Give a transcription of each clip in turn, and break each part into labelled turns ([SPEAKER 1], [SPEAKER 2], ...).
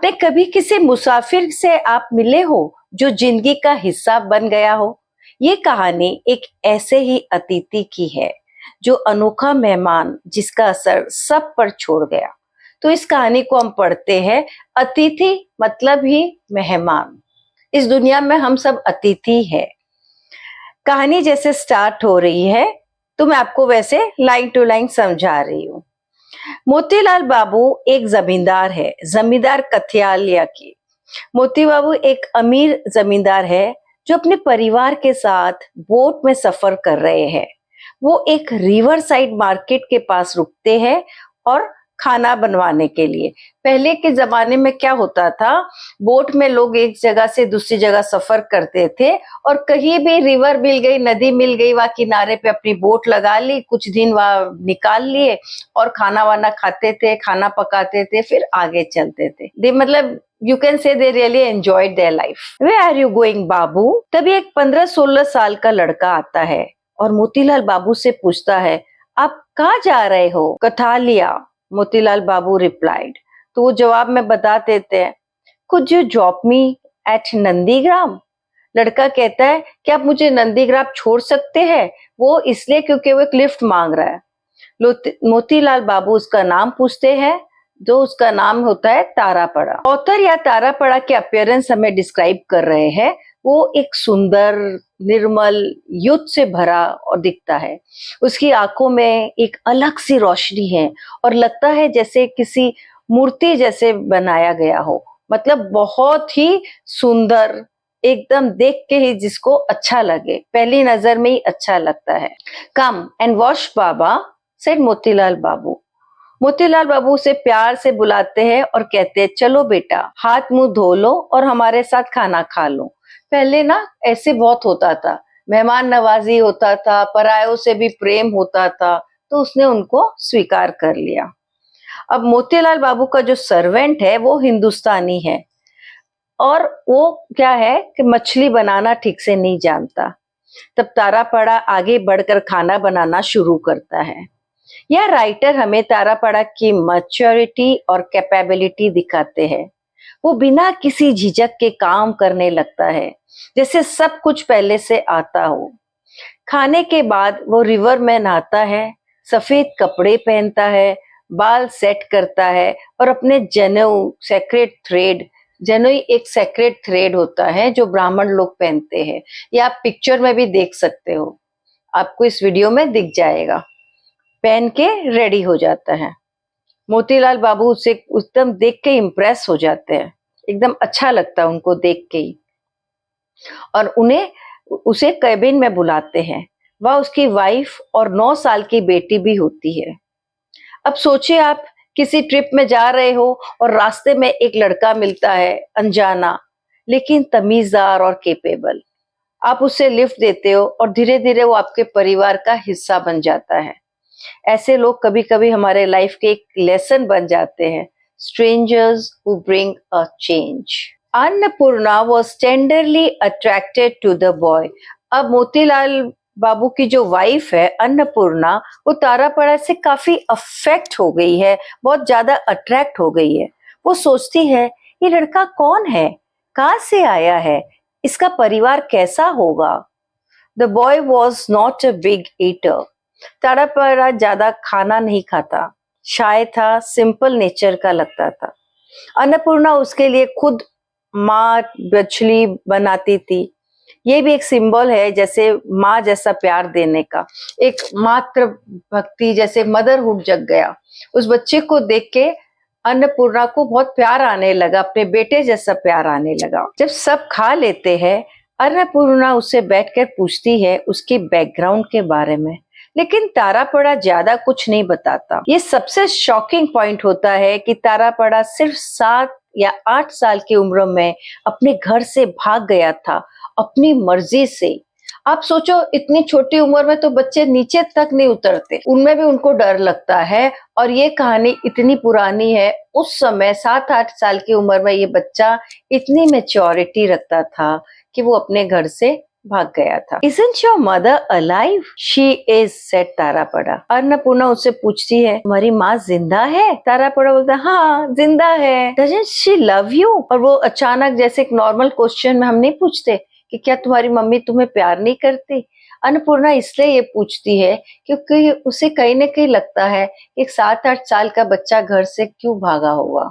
[SPEAKER 1] आपने कभी किसी मुसाफिर से आप मिले हो जो जिंदगी का हिस्सा बन गया हो? ये कहानी एक ऐसे ही अतिथि की है जो अनोखा मेहमान जिसका असर सब पर छोड़ गया। तो इस कहानी को हम पढ़ते हैं। अतिथि मतलब ही मेहमान। इस दुनिया में हम सब अतिथि हैं। कहानी जैसे स्टार्ट हो रही है तो मैं आपको वैसे लाइन टू लाइन समझा रही हूँ। मोतीलाल बाबू एक जमींदार है, जमींदार कथियालिया की। मोती बाबू एक अमीर जमींदार है जो अपने परिवार के साथ बोट में सफर कर रहे हैं। वो एक रिवर साइड मार्केट के पास रुकते हैं और खाना बनवाने के लिए। पहले के जमाने में क्या होता था, बोट में लोग एक जगह से दूसरी जगह सफर करते थे और कहीं भी रिवर मिल गई, नदी मिल गई, वहां किनारे पे अपनी बोट लगा ली, कुछ दिन वहां निकाल लिए और खाना वाना खाते थे, खाना पकाते थे, फिर आगे चलते थे। दे मतलब you can say they really enjoyed their life. Where are you going बाबू? तभी एक 15-16 साल का लड़का आता है और मोतीलाल बाबू से पूछता है, आप कहाँ जा रहे हो? कथालिया, मोतीलाल बाबू रिप्लाइड। तो वो जवाब में बता देते हैं, could you drop me at Nandigram? लड़का कहता है कि आप मुझे नंदीग्राम छोड़ सकते हैं? वो इसलिए क्योंकि वो एक लिफ्ट मांग रहा है। मोतीलाल बाबू उसका नाम पूछते हैं, जो उसका नाम होता है तारापड़ा। ऑथर या तारापड़ा के अपीयरेंस हमें डिस्क्राइब कर रहे हैं। वो एक सुंदर, निर्मल, युद्ध से भरा और दिखता है। उसकी आंखों में एक अलग सी रोशनी है और लगता है जैसे किसी मूर्ति जैसे बनाया गया हो। मतलब बहुत ही सुंदर, एकदम देख के ही जिसको अच्छा लगे, पहली नजर में ही अच्छा लगता है। कम एंड वॉश बाबा, सेड मोतीलाल बाबू। मोतीलाल बाबू उसे प्यार से बुलाते हैं और कहते हैं, चलो बेटा, हाथ मुंह धो लो और हमारे साथ खाना खा लो। पहले ना ऐसे बहुत होता था, मेहमान नवाजी होता था, परायों से भी प्रेम होता था, तो उसने उनको स्वीकार कर लिया। अब मोतीलाल बाबू का जो सर्वेंट है वो हिंदुस्तानी है और वो क्या है कि मछली बनाना ठीक से नहीं जानता। तब तारापड़ा आगे बढ़कर खाना बनाना शुरू करता है। यह राइटर हमें तारापड़ा की मैच्योरिटी और कैपेबिलिटी दिखाते हैं। वो बिना किसी झिझक के काम करने लगता है, जैसे सब कुछ पहले से आता हो। खाने के बाद वो रिवर में नहाता है, सफेद कपड़े पहनता है, बाल सेट करता है और अपने जनेऊ, सेक्रेट थ्रेड, जनेऊ एक सेक्रेट थ्रेड होता है जो ब्राह्मण लोग पहनते हैं। ये आप पिक्चर में भी देख सकते हो, आपको इस वीडियो में दिख जाएगा। पहन के रेडी हो जाता है। मोतीलाल बाबू उसे एकदम देख के इम्प्रेस हो जाते हैं, एकदम अच्छा लगता है उनको देख के ही, और उसे कैबिन में बुलाते हैं। वह उसकी वाइफ और 9 साल की बेटी भी होती है। अब सोचिए, आप किसी ट्रिप में जा रहे हो और रास्ते में एक लड़का मिलता है, अनजाना लेकिन तमीजदार और केपेबल। आप उसे लिफ्ट देते हो और धीरे धीरे वो आपके परिवार का हिस्सा बन जाता है। ऐसे लोग कभी कभी हमारे लाइफ के एक लेसन बन जाते हैं। Strangers who bring a change. Annapurna was tenderly attracted to the boy. अब मोतीलाल बाबू की जो वाइफ है अन्नपूर्णा, वो तारापड़ा से काफी अफेक्ट हो गई है, बहुत ज्यादा अट्रैक्ट हो गई है। वो सोचती है, ये लड़का कौन है, कहाँ से आया है, इसका परिवार कैसा होगा। The boy was not a big eater. Tarapada ज्यादा खाना नहीं खाता, शाय था, सिंपल नेचर का लगता था। अन्नपूर्णा उसके लिए खुद माँ मछली बनाती थी। ये भी एक सिंबल है, जैसे माँ जैसा प्यार देने का, एक मातृ भक्ति, जैसे मदरहुड जग गया। उस बच्चे को देख के अन्नपूर्णा को बहुत प्यार आने लगा, अपने बेटे जैसा प्यार आने लगा। जब सब खा लेते हैं, अन्नपूर्णा उससे बैठकर पूछती है उसके बैकग्राउंड के बारे में, लेकिन तारापड़ा ज्यादा कुछ नहीं बताता। ये सबसे शॉकिंग पॉइंट होता है कि तारापड़ा सिर्फ 7 या 8 साल की उम्र में अपने घर से भाग गया था, अपनी मर्जी से। आप सोचो, इतनी छोटी उम्र में तो बच्चे नीचे तक नहीं उतरते, उनमें भी उनको डर लगता है। और ये कहानी इतनी पुरानी है, उस समय 7-8 साल की उम्र में ये बच्चा इतनी मैच्योरिटी रखता था कि वो अपने घर से भाग गया था। Isn't your mother alive? She is, said तारापड़ा। Annapurna उससे पूछती है, तुम्हारी माँ जिंदा है? तारापड़ा बोलता है, हाँ जिंदा है। Doesn't she love you? और वो अचानक, जैसे एक नॉर्मल क्वेश्चन में हम नहीं पूछते कि क्या तुम्हारी मम्मी तुम्हें प्यार नहीं करती, अन्नपूर्णा इसलिए ये पूछती है क्योंकि उसे कहीं ना कहीं लगता है एक 7-8 साल का बच्चा घर से क्यों भागा होगा।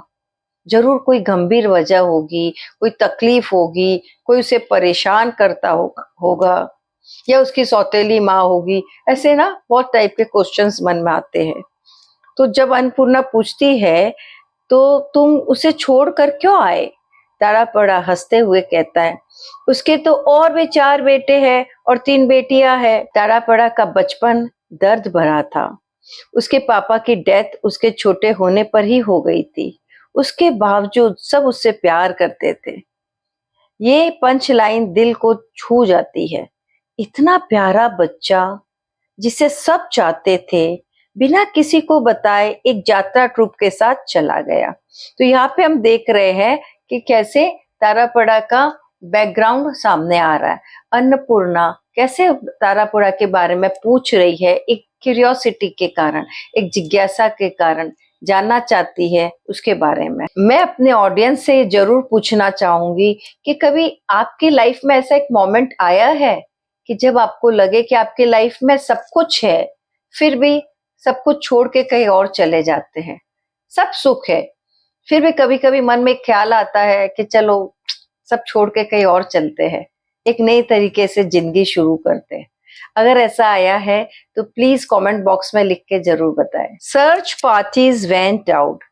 [SPEAKER 1] जरूर कोई गंभीर वजह होगी, कोई तकलीफ होगी, कोई उसे परेशान करता होगा या उसकी सौतेली माँ होगी। ऐसे ना बहुत टाइप के क्वेश्चंस मन में आते हैं। तो जब अन्नपूर्णा पूछती है तो तुम उसे छोड़कर क्यों आए? तारापड़ा हंसते हुए कहता है, उसके तो और भी 4 बेटे हैं और 3 बेटियां हैं। तारापड़ा का बचपन दर्द भरा था। उसके पापा की डेथ उसके छोटे होने पर ही हो गई थी। उसके बावजूद सब उससे प्यार करते थे। ये पंच लाइन दिल को छू जाती है। इतना प्यारा बच्चा जिसे सब चाहते थे, बिना किसी को बताए एक यात्रा ट्रूप के साथ चला गया। तो यहाँ पे हम देख रहे हैं कि कैसे तारापड़ा का बैकग्राउंड सामने आ रहा है। अन्नपूर्णा कैसे तारापुरा के बारे में पूछ रही है, एक क्यूरियोसिटी के कारण, एक जिज्ञासा के कारण जानना चाहती है उसके बारे में। मैं अपने ऑडियंस से जरूर पूछना चाहूंगी कि कभी आपकी लाइफ में ऐसा एक मोमेंट आया है कि जब आपको लगे कि आपकी लाइफ में सब कुछ है, फिर भी सब कुछ छोड़ के कहीं और चले जाते हैं, सब सुख है, फिर भी कभी कभी मन में ख्याल आता है कि चलो सब छोड़ के कहीं और चलते हैं, एक नए तरीके से जिंदगी शुरू करते हैं। अगर ऐसा आया है तो प्लीज कमेंट बॉक्स में लिख के जरूर बताएं। Search parties went out.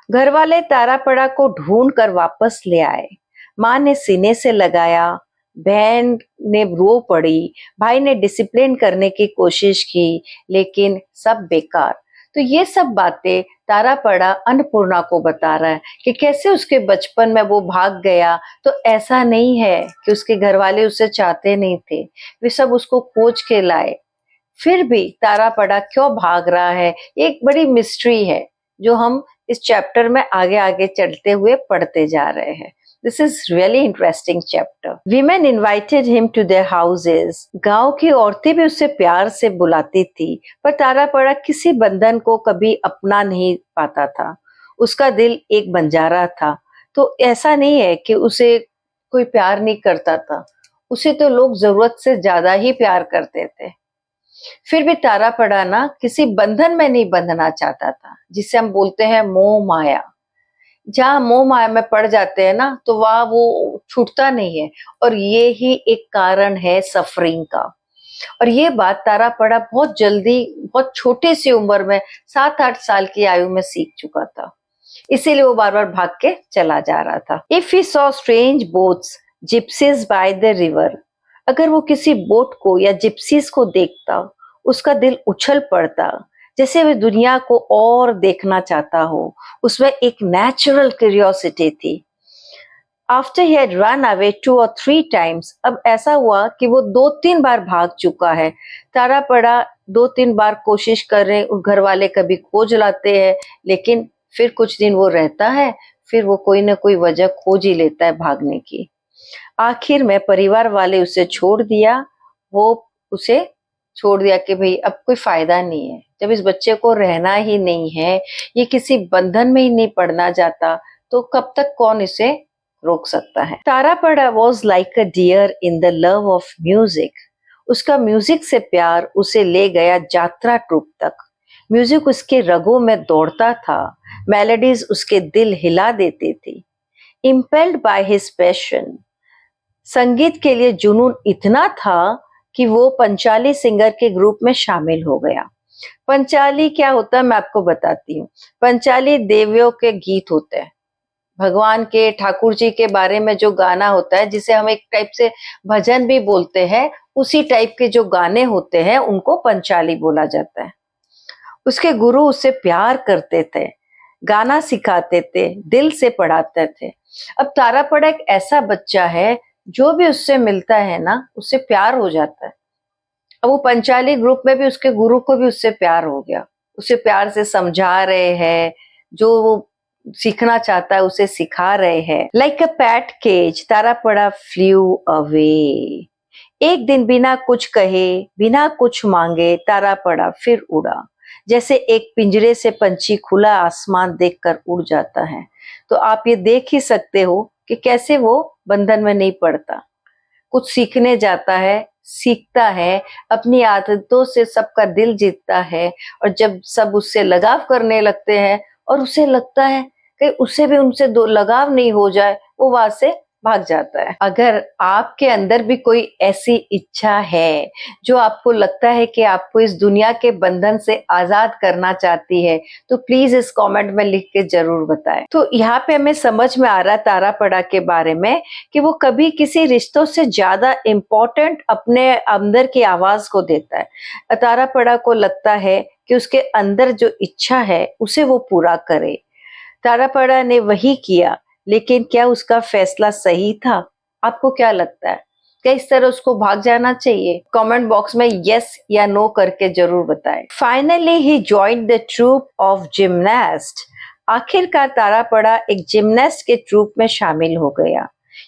[SPEAKER 1] घर वाले तारापड़ा को ढूंढ कर वापस ले आए। माँ ने सीने से लगाया, बहन ने रो पड़ी, भाई ने डिसिप्लिन करने की कोशिश की, लेकिन सब बेकार। तो ये सब बातें तारापड़ा अन्नपूर्णा को बता रहा है कि कैसे उसके बचपन में वो भाग गया। तो ऐसा नहीं है कि उसके घर वाले उसे चाहते नहीं थे, वे सब उसको खोज के लाए। फिर भी तारापड़ा क्यों भाग रहा है, एक बड़ी मिस्ट्री है जो हम इस चैप्टर में आगे आगे चलते हुए पढ़ते जा रहे हैं। This is really interesting chapter. Women invited him to their houses. गांव की औरतें भी उसे प्यार से बुलाती थी, पर तारापड़ा किसी बंधन को कभी अपना नहीं पाता था। उसका दिल एक बंजारा था। तो ऐसा नहीं है कि उसे कोई प्यार नहीं करता था, उसे तो लोग जरूरत से ज्यादा ही प्यार करते थे। फिर भी तारापड़ा ना किसी बंधन में नहीं बंधना चाहता था, जिसे हम बोलते हैं मोह माया। जहाँ मोह माया में पड़ जाते हैं ना, तो वहां वो छूटता नहीं है, और ये ही एक कारण है सफरिंग का। और ये बात तारापड़ा बहुत जल्दी, बहुत छोटी सी उम्र में 7-8 साल की आयु में सीख चुका था। इसीलिए वो बार बार भाग के चला जा रहा था। If he saw strange boats gypsies by the river, अगर वो किसी बोट को या जिप्सीज को देखता, उसका दिल उछल पड़ता, जैसे वह दुनिया को और देखना चाहता हो। उसमें एक नेचुरल क्यूरियोसिटी थी। After he had run away 2 or 3 times, अब ऐसा हुआ कि वो 2-3 बार भाग चुका है। तारापड़ा 2-3 बार कोशिश कर रहे, घर वाले कभी खोज लाते हैं, लेकिन फिर कुछ दिन वो रहता है, फिर वो कोई ना कोई वजह खोज ही लेता है भागने की। आखिर में परिवार वाले उसे छोड़ दिया। वो उसे छोड़ दिया कि भाई अब कोई फायदा नहीं है, जब इस बच्चे को रहना ही नहीं है, ये किसी बंधन में ही नहीं पड़ना चाहता, तो कब तक कौन इसे रोक सकता है। Tarapada was like a deer in the love of music. उसका म्यूजिक से प्यार उसे ले गया यात्रा ट्रूप तक। म्यूजिक उसके रगों में दौड़ता था, मेलोडीज उसके दिल हिला देती थी। इम्पेल्ड बाय हिज पैशन, संगीत के लिए जुनून इतना था कि वो पंचाली सिंगर के ग्रुप में शामिल हो गया। पंचाली क्या होता है मैं आपको बताती हूँ। पंचाली देवियों के गीत होते हैं, भगवान के, ठाकुर जी के बारे में जो गाना होता है, जिसे हम एक टाइप से भजन भी बोलते हैं, उसी टाइप के जो गाने होते हैं उनको पंचाली बोला जाता है। उसके गुरु उससे प्यार करते थे, गाना सिखाते थे, दिल से पढ़ाते थे। अब तारापड़ा एक ऐसा बच्चा है, जो भी उससे मिलता है ना, उससे प्यार हो जाता है। अब वो पंचाली ग्रुप में भी उसके गुरु को भी उससे प्यार हो गया, उसे प्यार से समझा रहे हैं, जो वो सीखना चाहता है उसे सिखा रहे हैं। Like a pet cage Tarapada flew away. एक दिन बिना कुछ कहे, बिना कुछ मांगे तारा पड़ा फिर उड़ा। जैसे एक पिंजरे से पंछी खुला आसमान देखकर उड़ जाता है। तो आप ये देख ही सकते हो कि कैसे वो बंधन में नहीं पड़ता, कुछ सीखने जाता है, सीखता है, अपनी आदतों से सबका दिल जीतता है। और जब सब उससे लगाव करने लगते हैं और उसे लगता है कि उससे भी उनसे दो लगाव नहीं हो जाए, वो वहां से भाग जाता है। अगर आपके अंदर भी कोई ऐसी इच्छा है जो आपको लगता है कि आपको इस दुनिया के बंधन से आजाद करना चाहती है, तो प्लीज इस कमेंट में लिख के जरूर बताएं। तो यहाँ पे हमें समझ में आ रहा तारापड़ा के बारे में कि वो कभी किसी रिश्तों से ज्यादा इम्पोर्टेंट अपने अंदर की आवाज को देता है। तारापड़ा को लगता है कि उसके अंदर जो इच्छा है उसे वो पूरा करे। तारापड़ा ने वही किया, लेकिन क्या उसका फैसला सही था? आपको क्या लगता है? क्या इस तरह उसको भाग जाना चाहिए? कमेंट बॉक्स में यस या नो करके जरूर बताएं। Finally he joined the troupe of gymnast. आखिरकार तारापड़ा एक जिमनास्ट के ट्रूप में शामिल हो गया।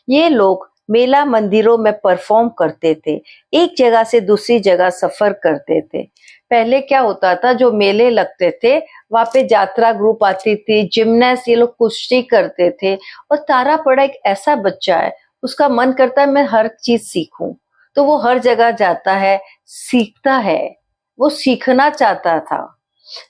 [SPEAKER 1] ये लोग मेला मंदिरों में परफॉर्म करते थे, एक जगह से दूसरी जगह सफर करते थे। पहले क्या होता था, जो मेले लगते थे वहां पे यात्रा ग्रुप आती थी, जिमनास्ट ये लोग कुश्ती करते थे। और तारापड़ा एक ऐसा बच्चा है, उसका मन करता है मैं हर चीज सीखूं, तो वो हर जगह जाता है, सीखता है, वो सीखना चाहता था।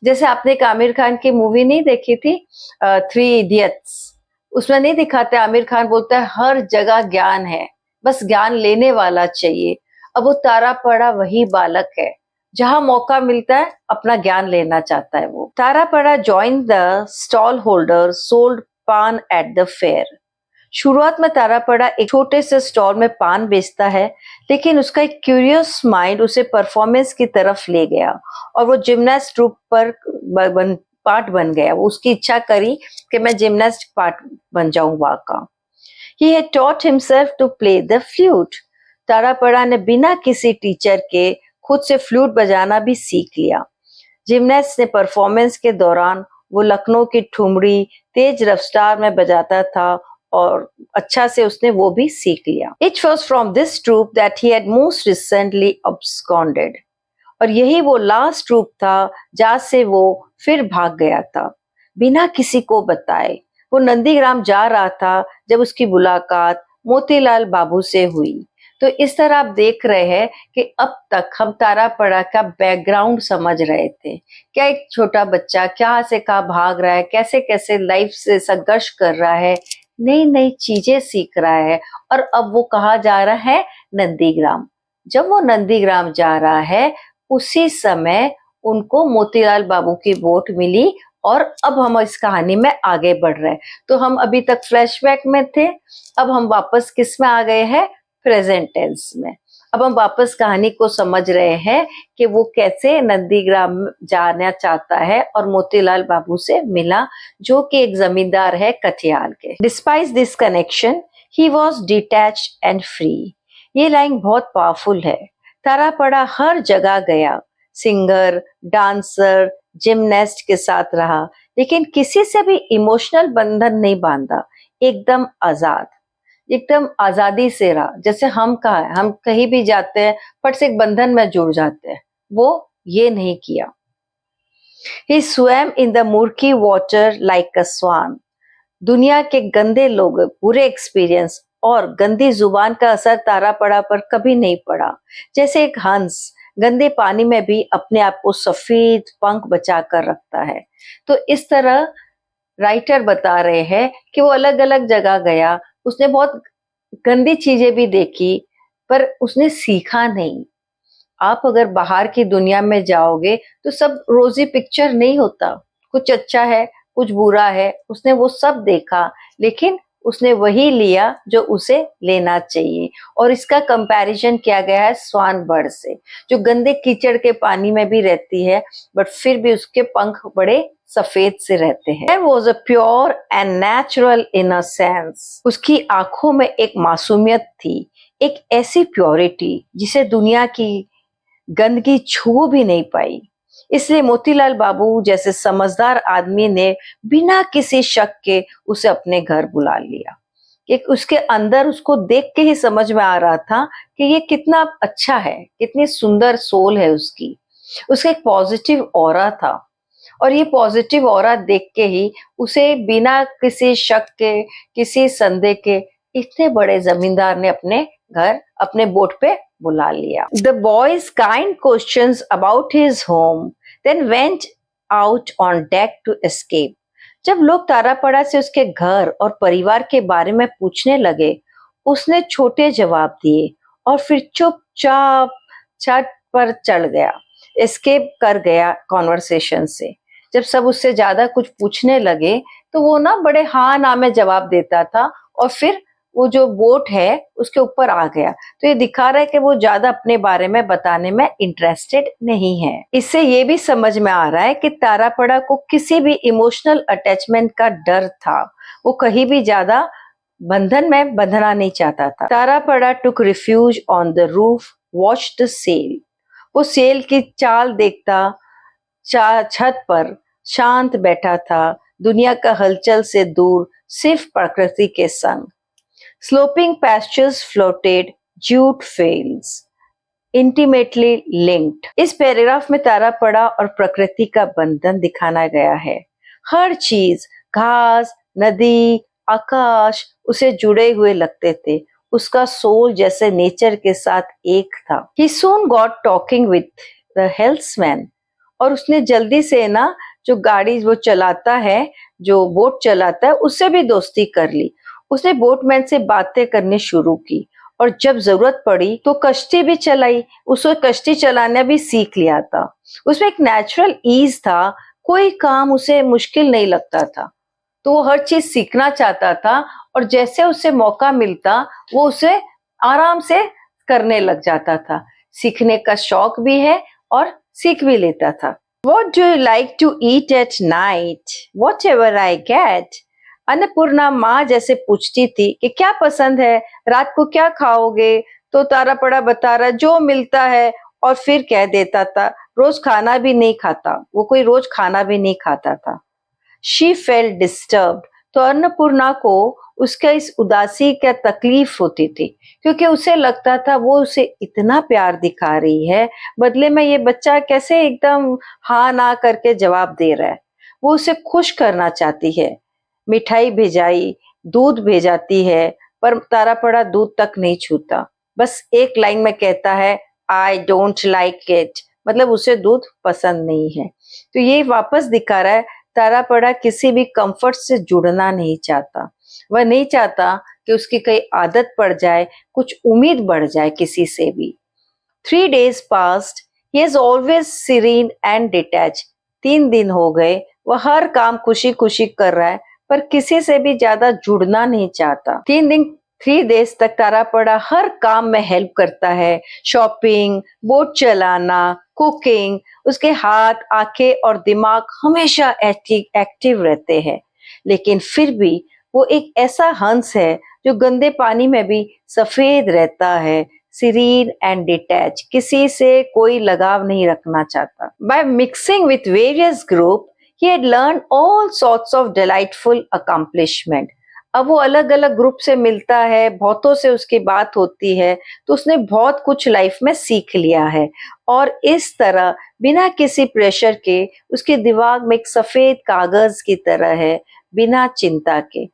[SPEAKER 1] जैसे आपने एक आमिर खान की मूवी नहीं देखी थी, थ्री इडियट्स? उसमें नहीं दिखाते, आमिर खान बोलता है हर जगह ज्ञान है, बस ज्ञान लेने वाला चाहिए। अब वो तारापड़ा वही बालक है, जहां मौका मिलता है अपना ज्ञान लेना चाहता है। वो Tarapada join the stall holder sold paan at the fair. शुरुआत में तारापड़ा एक छोटे से स्टॉल में पान बेचता है, लेकिन उसका एक क्यूरियस माइंड उसे परफॉर्मेंस की तरफ ले गया और वो जिमनास्ट ट्रूप पर पार्ट बन गया। वो उसकी इच्छा करी कि मैं जिमनास्ट पार्ट बन जाऊं वहां का। He had taught himself to play the flute. तारापड़ा ने बिना किसी टीचर के खुद से फ्लूट बजाना भी सीख लिया। जिमनास्ट ने परफॉर्मेंस के दौरान वो लखनऊ की ठुमरी तेज रफ्तार में बजाता था और अच्छा से उसने वो भी सीख लिया। It was from this troupe that he had most recently absconded. और यही वो लास्ट ट्रूप था जहां से वो फिर भाग गया था, बिना किसी को बताए। वो नंदीग्राम जा रहा था जब उसकी मुलाकात मोतीलाल बाबू से हुई। तो इस तरह आप देख रहे हैं कि अब तक हम तारापड़ा का बैकग्राउंड समझ रहे थे। क्या एक छोटा बच्चा कहाँ से कहाँ भाग रहा है, कैसे कैसे लाइफ से संघर्ष कर रहा है, नई नई चीजें सीख रहा है। और अब वो कहाँ जा रहा है? नंदीग्राम। जब वो नंदीग्राम जा रहा है, उसी समय उनको मोतीलाल बाबू की वोट मिली। और अब हम इस कहानी में आगे बढ़ रहे हैं। तो हम अभी तक फ्लैशबैक में थे, अब हम वापस किस में आ गए हैं? प्रेजेंट टेंस में। अब हम वापस कहानी को समझ रहे हैं कि वो कैसे नंदीग्राम जाना चाहता है और मोतीलाल बाबू से मिला, जो कि एक जमींदार है कठियाल के। Despite this connection he was detached and free. ये लाइन बहुत पावरफुल है। तारापड़ा हर जगह गया, सिंगर, डांसर, जिमनास्ट के साथ रहा, लेकिन किसी से भी इमोशनल बंधन नहीं बांधा। एकदम आजाद, एकदम आजादी से रहा। जैसे हम कहा है, हम कहीं भी जाते हैं फट से एक बंधन में जुड़ जाते हैं, वो ये नहीं किया। He swam in the murky water like a swan. दुनिया के गंदे लोग, बुरे एक्सपीरियंस और गंदी जुबान का असर तारापड़ा पर कभी नहीं पड़ा। जैसे एक हंस गंदे पानी में भी अपने आप को सफेद पंख बचा कर रखता है। तो इस तरह राइटर बता रहे हैं कि वो अलग अलग जगह गया, उसने बहुत गंदी चीजें भी देखी, पर उसने सीखा नहीं। आप अगर बाहर की दुनिया में जाओगे तो सब रोजी पिक्चर नहीं होता, कुछ अच्छा है कुछ बुरा है। उसने वो सब देखा, लेकिन उसने वही लिया जो उसे लेना चाहिए। और इसका कंपैरिजन किया गया है स्वान बर्ड से, जो गंदे कीचड़ के पानी में भी रहती है, बट फिर भी उसके पंख बड़े सफेद से रहते हैं। There was a pure and natural innocence. उसकी आंखों में एक मासूमियत थी, एक ऐसी प्योरिटी जिसे दुनिया की गंदगी छू भी नहीं पाई। इसलिए मोतीलाल बाबू जैसे समझदार आदमी ने बिना किसी शक के उसे अपने घर बुला लिया। कि उसके अंदर उसको देख के ही समझ में आ रहा था कि ये कितना अच्छा है, कितनी सुंदर सोल है उसकी। उसका एक पॉजिटिव ऑरा था और ये पॉजिटिव ऑरा देख के ही उसे बिना किसी शक के, किसी संदेह के इतने बड़े जमींदार ने अपने घर, अपने बोट पे बुला लिया। The boys kind questions about his home then went out on deck to escape. जब लोग तारापड़ा से उसके घर और परिवार के बारे में पूछने लगे, उसने छोटे जवाब दिए और फिर चुपचाप छत पर चढ़ गया, एस्केप कर गया कॉन्वर्सेशन से। जब सब उससे ज्यादा कुछ पूछने लगे तो वो ना बड़े हाँ ना में जवाब देता था और फिर वो जो बोट है उसके ऊपर आ गया। तो ये दिखा रहा है कि वो ज्यादा अपने बारे में बताने में इंटरेस्टेड नहीं है। इससे ये भी समझ में आ रहा है कि तारापड़ा को किसी भी इमोशनल अटैचमेंट का डर था। वो कहीं भी ज्यादा बंधन में बंधना नहीं चाहता था। Tarapada took refuge on the roof, watch the sail. वो सेल की चाल देखता छत पर शांत बैठा था, दुनिया का हलचल से दूर, सिर्फ प्रकृति के संग। Sloping pastures floated, jute fields, intimately linked। इस पैराग्राफ में तारापड़ा और प्रकृति का बंधन दिखाना गया है। हर चीज, घास, नदी, आकाश उसे जुड़े हुए लगते थे। उसका सोल जैसे नेचर के साथ एक था। He soon got talking with the helmsman। और उसने जल्दी से ना जो गाड़ी वो चलाता है, जो बोट चलाता है, उससे भी दोस्ती कर ली। उसने बोटमैन से बातें करनी शुरू की और जब जरूरत पड़ी तो कश्ती भी चलाई। उसको कश्ती चलाना भी सीख लिया था। उसमें एक नेचुरल ईज था, कोई काम उसे मुश्किल नहीं लगता था। तो वो हर चीज सीखना चाहता था और जैसे उसे मौका मिलता वो उसे आराम से करने लग जाता था। सीखने का शौक भी है और सीख भी लेता था। What do you like to eat at night? Whatever I get। Annapurna माँ जैसे पूछती थी कि क्या पसंद है, रात को क्या खाओगे, तो तारापड़ा बता रहा जो मिलता है और फिर कह देता था रोज खाना भी नहीं खाता। वो कोई रोज खाना भी नहीं खाता था। She felt disturbed. तो अन्नपूर्णा को उसका इस उदासी का तकलीफ होती थी क्योंकि उसे लगता था वो उसे इतना प्यार दिखा रही है, बदले में ये बच्चा कैसे एकदम हाँ ना करके जवाब दे रहा है। वो उसे खुश करना चाहती है, मिठाई भेजाई, दूध भेजाती है, पर तारापड़ा दूध तक नहीं छूता। बस एक लाइन में कहता है आई डोंट लाइक इट, मतलब उसे दूध पसंद नहीं है। तो ये वापस दिखा रहा है तारापड़ा किसी भी कंफर्ट से जुड़ना नहीं चाहता। वह नहीं चाहता कि उसकी कई आदत पड़ जाए, कुछ उम्मीद बढ़ जाए किसी से भी। 3 days passed, he is always serene and detached। 3 दिन हो गए, वह हर काम खुशी खुशी कर रहा है पर किसी से भी ज्यादा जुड़ना नहीं चाहता। 3 days तक तारापड़ा हर काम में हेल्प करता है, शॉपिंग, बोट चलाना, कुकिंग। उसके हाथ, आंखें और दिमाग हमेशा एक्टिव रहते हैं। लेकिन फिर भी वो एक ऐसा हंस है जो गंदे पानी में भी सफेद रहता है, सीरीन एंड डिटैच, किसी से कोई लगाव नहीं रखना चाहता। By mixing with various group, he had learned all sorts of delightful accomplishment। अब वो अलग अलग ग्रुप से मिलता है, बहुतों से उसकी बात होती है, तो उसने बहुत कुछ लाइफ में सीख लिया है और इस तरह बिना किसी प्रेशर के उसके दिमाग में एक सफेद कागज की तरह है, बिना चिंता के।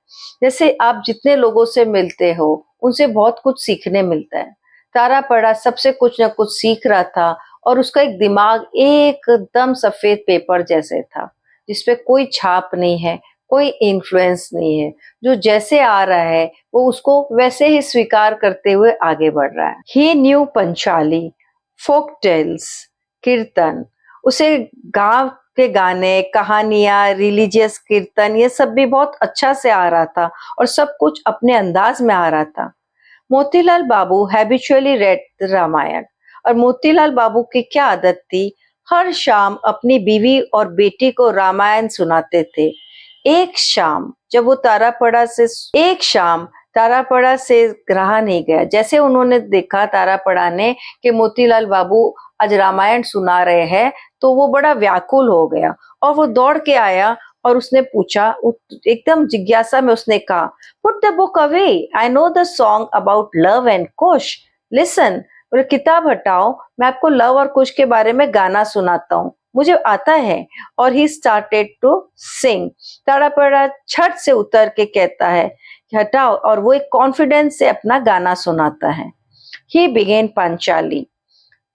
[SPEAKER 1] जैसे आप जितने लोगों से मिलते हो उनसे बहुत कुछ सीखने मिलता है। तारापड़ा सबसे कुछ ना कुछ सीख रहा था और उसका एक दिमाग एकदम सफेद पेपर जैसे था, जिसपे कोई छाप नहीं है, कोई इन्फ्लुएंस नहीं है। जो जैसे आ रहा है वो उसको वैसे ही स्वीकार करते हुए आगे बढ़ रहा है। ही न्यू पंचाली, फोक टेल्स, कीर्तन। उसे गांव के गाने, कहानियां, रिलीजियस कीर्तन, ये सब भी बहुत अच्छा से आ रहा था और सब कुछ अपने अंदाज में आ रहा था। मोतीलाल बाबू हैबिचुअली रेड रामायण। और मोतीलाल बाबू की क्या आदत थी, हर शाम अपनी बीवी और बेटी को रामायण सुनाते थे। एक शाम जब वो तारापड़ा से रहा नहीं गया। जैसे उन्होंने देखा तारापड़ा ने कि मोतीलाल बाबू आज रामायण सुना रहे हैं तो वो बड़ा व्याकुल हो गया और वो दौड़ के आया और उसने पूछा, एकदम जिज्ञासा में उसने कहा, put the book away, I know the song about love and Kush, listen. बोले किताब हटाओ, मैं आपको लव और कुश के बारे में गाना सुनाता हूँ, मुझे आता है। और ही स्टार्टेड टू सिंग। ताड़ापड़ा छत से उतर के कहता है कि हटाओ, और वो एक कॉन्फिडेंस से अपना गाना सुनाता है। ही बिगेन पांचाली।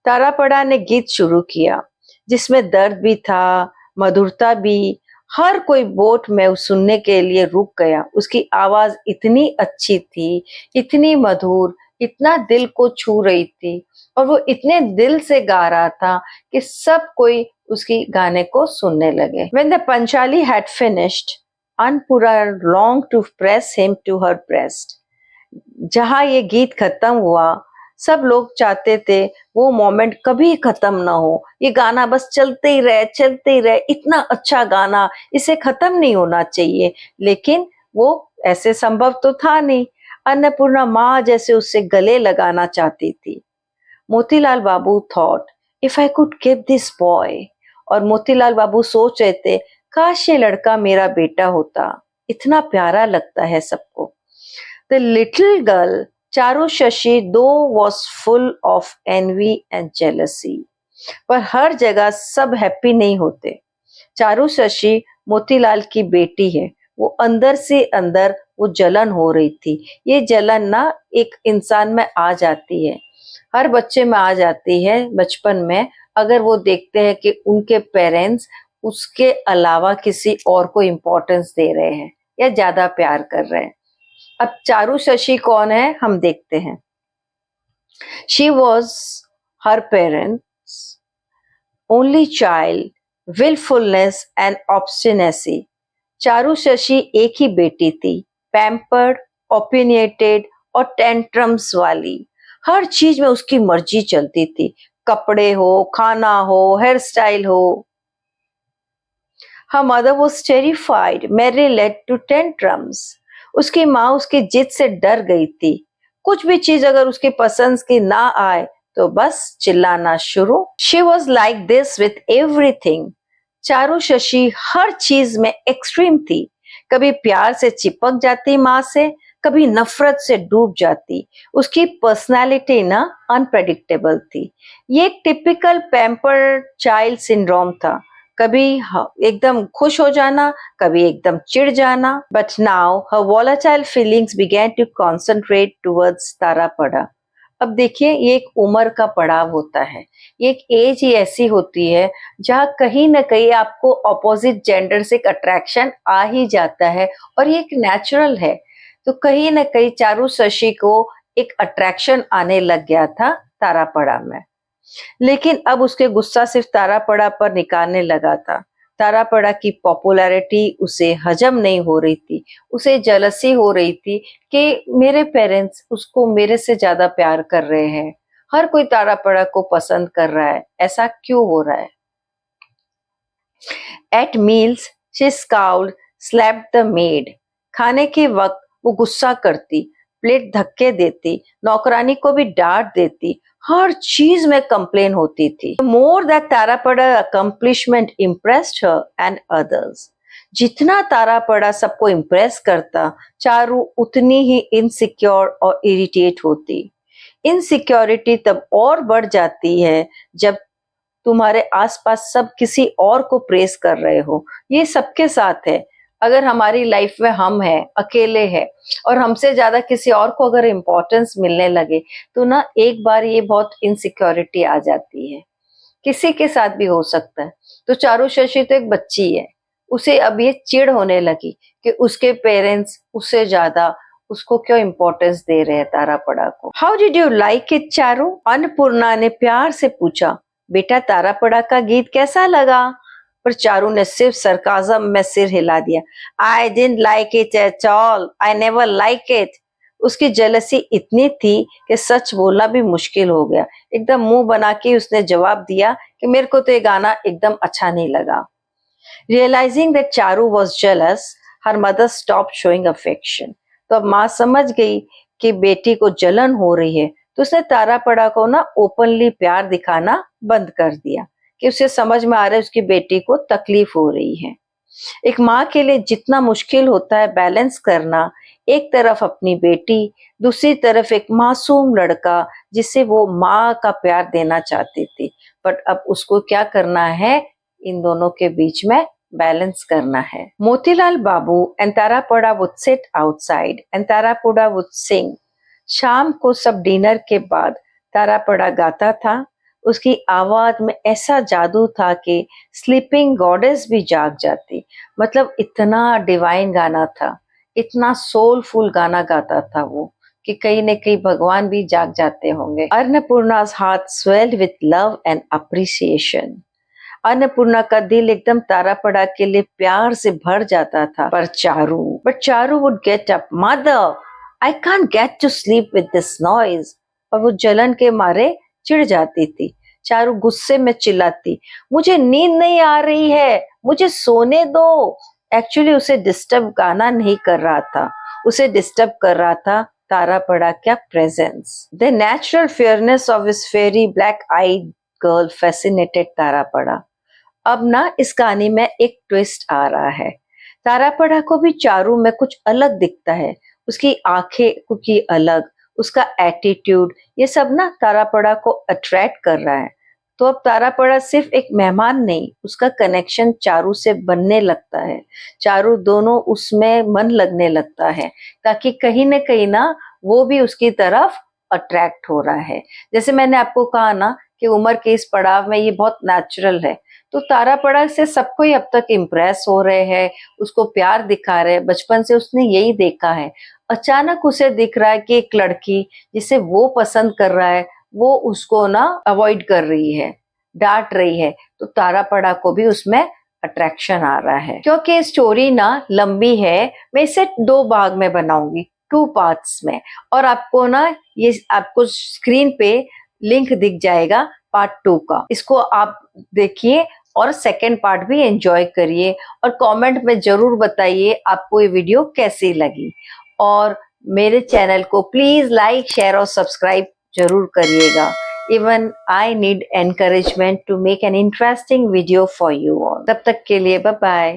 [SPEAKER 1] तारापड़ा ने गीत शुरू किया, जिसमें दर्द भी था, मधुरता भी। हर कोई बोट में उस सुनने के लिए रुक गया। उसकी आवाज इतनी अच्छी थी, इतनी मधुर, इतना दिल को छू रही थी, और वो इतने दिल से गा रहा था कि सब कोई उसकी गाने को सुनने लगे। When the Panchali had finished, Anpura longed to press him to her breast. जहां ये गीत खत्म हुआ, सब लोग चाहते थे वो मोमेंट कभी खत्म ना हो, ये गाना बस चलते ही रहे, चलते ही रहे, इतना अच्छा गाना, इसे खत्म नहीं होना चाहिए। लेकिन वो ऐसे संभव तो था नहीं। अन्नपूर्णा माँ जैसे उससे गले लगाना चाहती थी। मोतीलाल बाबू thought, if I could keep this boy. और मोतीलाल बाबू सोच रहे थे, काश ये लड़का मेरा बेटा होता, इतना प्यारा लगता है सबको। The little girl, Charu Shashi, though was full of envy and jealousy. पर हर जगह सब हैप्पी नहीं होते। चारू शशि मोतीलाल की बेटी है, वो अंदर से अंदर वो जलन हो रही थी। ये जलन ना एक इंसान में आ जाती है, हर बच्चे में आ जाती है बचपन में, अगर वो देखते हैं कि उनके पेरेंट्स उसके अलावा किसी और को इम्पोर्टेंस दे रहे हैं या ज्यादा प्यार कर रहे हैं। अब चारू शशि कौन है, हम देखते हैं। She was her parents only child, wilfulness and obstinacy. Charu Shashi एक ही बेटी थी, पैम्पर्ड, ओपिनियटेड और टेंट्रम्स वाली। हर चीज में उसकी मर्जी चलती थी, कपड़े हो, खाना हो, हेयर स्टाइल हो। Her mother was terrified. Mary led to tantrums. उसकी माँ उसकी जिद से डर गई थी। कुछ भी चीज अगर उसकी पसंद की ना आए तो बस चिल्लाना शुरू। She was like this with everything. Charu Shashi हर चीज में एक्सट्रीम थी। कभी प्यार से चिपक जाती माँ से, कभी नफरत से डूब जाती। उसकी पर्सनालिटी ना अनप्रेडिक्टेबल थी। ये एक टिपिकल पैम्पर्ड चाइल्ड सिंड्रोम था। कभी एकदम खुश हो जाना, कभी एकदम चिढ़ जाना। But now her volatile feelings began to concentrate towards Tarapada. अब देखिए, ये एक उम्र का पड़ाव होता है, ये एक एज ही ऐसी होती है जहाँ कहीं ना कहीं आपको ऑपोजिट जेंडर से एक अट्रैक्शन आ ही जाता है, और ये एक नेचुरल है। तो कहीं ना कहीं चारू शशि को एक अट्रैक्शन आने लग गया था तारापड़ा में। लेकिन अब उसके गुस्सा सिर्फ तारापड़ा पर निकालने लगा था। तारापड़ा की पॉपुलैरिटी उसे हजम नहीं हो रही थी। उसे जलसी हो रही थी कि मेरे पेरेंट्स उसको मेरे से ज्यादा प्यार कर रहे हैं, हर कोई तारापड़ा को पसंद कर रहा है, ऐसा क्यों हो रहा है। At meals she scowled, slapped the maid. खाने के वक्त वो गुस्सा करती, प्लेट धक्के देती, नौकरानी को भी डांट देती, हर चीज में कंप्लेन होती थी। More that Tarapada accomplishment impressed her and others. जितना तारापड़ा सबको इम्प्रेस करता, चारू उतनी ही इनसिक्योर और इरिटेट होती। इनसिक्योरिटी तब और बढ़ जाती है जब तुम्हारे आसपास सब किसी और को प्रेस कर रहे हो। ये सबके साथ है। अगर हमारी लाइफ में हम हैं, अकेले हैं, और हमसे ज्यादा किसी और को अगर इम्पोर्टेंस मिलने लगे तो ना एक बार ये बहुत इनसिक्योरिटी आ जाती है। किसी के साथ भी हो सकता है। तो चारू शशि तो एक बच्ची है, उसे अब ये चिढ़ होने लगी कि उसके पेरेंट्स उससे ज्यादा उसको क्यों इम्पोर्टेंस दे रहे हैं तारापड़ा को। How did you like it Charu? Annapurna ने प्यार से पूछा, बेटा तारापड़ा का गीत कैसा लगा? पर चारू ने सिर्फ सरकाजम में सिर हिला दिया। I didn't like it at all, I never like it. उसकी जेलसी इतनी थी कि सच बोलना भी मुश्किल हो गया। एकदम मुंह बना के उसने जवाब दिया कि मेरे को तो ये गाना एकदम अच्छा नहीं लगा। Realising that Charu was jealous, her mother stop showing affection. तो अब माँ समझ गई कि बेटी को जलन हो रही है, तो उसने तारापड़ा को ना ओपनली प्यार दिखाना बंद कर दिया, कि उसे समझ में आ रहा है उसकी बेटी को तकलीफ हो रही है। एक माँ के लिए जितना मुश्किल होता है बैलेंस करना, एक तरफ अपनी बेटी, दूसरी तरफ एक मासूम लड़का जिसे वो माँ का प्यार देना चाहती थी, बट अब उसको क्या करना है, इन दोनों के बीच में बैलेंस करना है। मोतीलाल बाबू and Tarapura would sit outside and Tarapura would sing. शाम को सब डिनर के बाद तारापुरा गाता था। उसकी आवाज में ऐसा जादू था कि स्लीपिंग गॉडेस भी जाग जाती। मतलब इतना डिवाइन गाना था, इतना सोलफुल गाना गाता था वो कि कहीं न कहीं भगवान भी जाग जाते होंगे। अन्नपूर्णा's heart swelled with love and appreciation. Annapurna का दिल एकदम तारापुरा के लिए प्यार से भर जाता था। But Charu would get up, mother I can't get to sleep with this noise. और वो जलन के मारे चिढ़ जाती थी। चारू गुस्से में चिल्लाती, मुझे नींद नहीं आ रही है, मुझे सोने दो। एक्चुअली उसे डिस्टर्ब गाना नहीं कर रहा था, उसे डिस्टर्ब कर रहा था तारापुरा का presence. The natural fairness of his fairy black eyed girl fascinated Tarapura. अब ना इस कहानी में एक ट्विस्ट आ रहा है। तारापुरा को भी चारू में कुछ अलग दिखता है। उसकी आंखें कुछ अलग, उसका एटीट्यूड, ये सब ना तारापुरा को अट्रैक्ट कर रहा है। तो अब तारापुरा सिर्फ एक मेहमान नहीं, उसका कनेक्शन चारू से बनने लगता है। चारू दोनों उसमें मन लगने लगता है, ताकि कहीं न कहीं ना वो भी उसकी तरफ अट्रैक्ट हो रहा है। जैसे मैंने आपको कहा ना कि उम्र के इस पड़ाव में ये बहुत नेचुरल है। तो तारापुरा से सबको ही अब तक इम्प्रेस हो रहे हैं, उसको प्यार दिखा रहे हैं, बचपन से उसने यही देखा है। अचानक उसे दिख रहा है कि एक लड़की जिसे वो पसंद कर रहा है, वो उसको ना अवॉइड कर रही है, डांट रही है। तो तारापुरा को भी उसमें अट्रैक्शन आ रहा है। क्योंकि स्टोरी ना लंबी है, मैं इसे 2 भाग में बनाऊंगी, 2 पार्ट्स में। और आपको ना ये आपको स्क्रीन पे लिंक दिख जाएगा पार्ट 2 का। इसको आप देखिए और सेकंड पार्ट भी एंजॉय करिए और कमेंट में जरूर बताइए आपको ये वीडियो कैसी लगी। और मेरे चैनल को प्लीज लाइक, शेयर और सब्सक्राइब जरूर करिएगा। Even I need encouragement to make an interesting video for you all. तब तक के लिए बाय बाय।